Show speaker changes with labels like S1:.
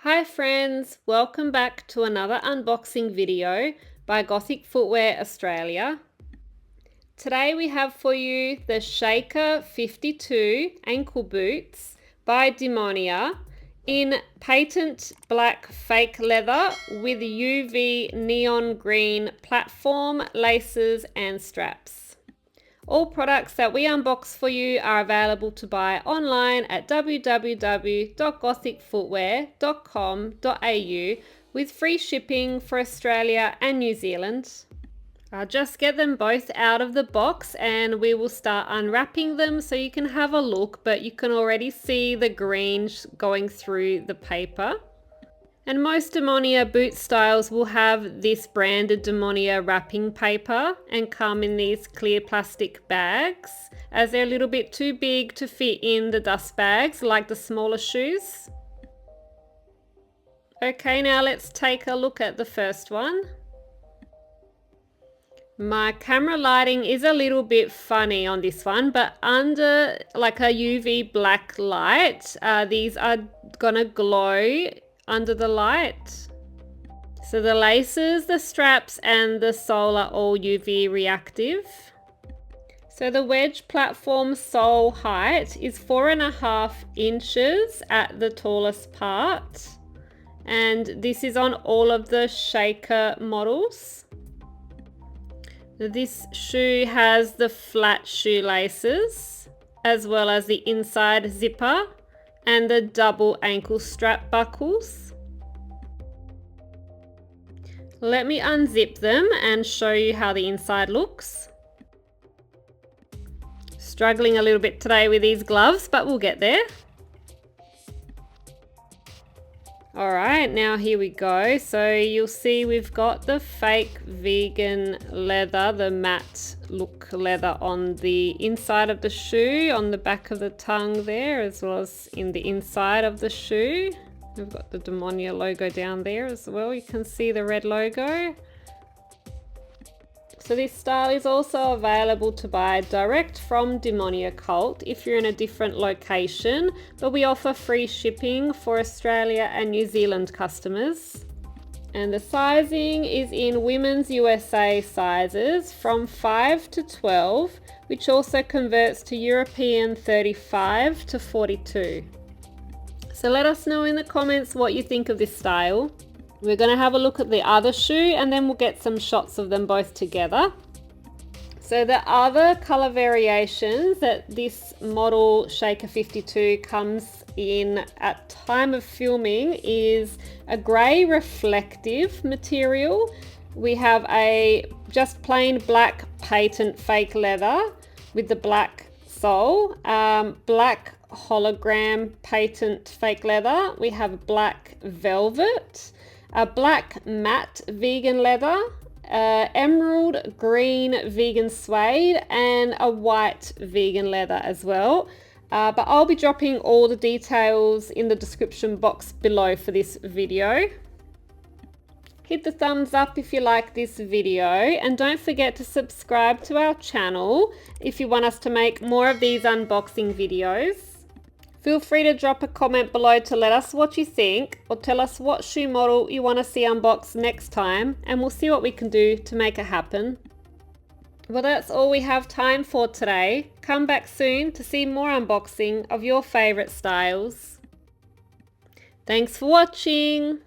S1: Hi friends, welcome back to another unboxing video by Gothic Footwear Australia. Today we have for you the SHAKER-52 ankle boots by Demonia in patent black fake leather with UV neon green platform, laces and straps. All products that we unbox for you are available to buy online at www.gothicfootwear.com.au with free shipping for Australia and New Zealand. I'll just get them both out of the box and we will start unwrapping them so you can have a look, but you can already see the green going through the paper. And most Demonia boot styles will have this branded Demonia wrapping paper and come in these clear plastic bags, as they're a little bit too big to fit in the dust bags like the smaller shoes. Okay, now let's take a look at the first one. My camera lighting is a little bit funny on this one, but under like a UV black light, these are gonna glow under the light. So the laces, the straps and the sole are all UV reactive. So the Wedge platform sole height is 4.5 inches at the tallest part, and this is on all of the Shaker models. This shoe has the flat shoelaces as well as the inside zipper and the double ankle strap buckles. Let me unzip them and show you how the inside looks. Struggling a little bit today with these gloves, but we'll get there. Alright, now here we go. So you'll see we've got the fake vegan leather, the matte look leather on the inside of the shoe, on the back of the tongue there, as well as in the inside of the shoe. We've got the Demonia logo down there as well. You can see the red logo. So this style is also available to buy direct from Demonia Cult if you're in a different location, but we offer free shipping for Australia and New Zealand customers. And the sizing is in women's USA sizes from 5 to 12, which also converts to European 35 to 42. So let us know in the comments what you think of this style. We're going to have a look at the other shoe and then we'll get some shots of them both together. So the other color variations that this model SHAKER-52 comes in at time of filming is a grey reflective material. We have a just plain black patent fake leather with the black sole, black hologram patent fake leather. We have black velvet, a black matte vegan leather, emerald green vegan suede and a white vegan leather as well. But I'll be dropping all the details in the description box below for this video. Hit the thumbs up if you like this video and don't forget to subscribe to our channel if you want us to make more of these unboxing videos. Feel free to drop a comment below to let us what you think or tell us what shoe model you want to see unboxed next time and we'll see what we can do to make it happen. Well, that's all we have time for today. Come back soon to see more unboxing of your favourite styles. Thanks for watching.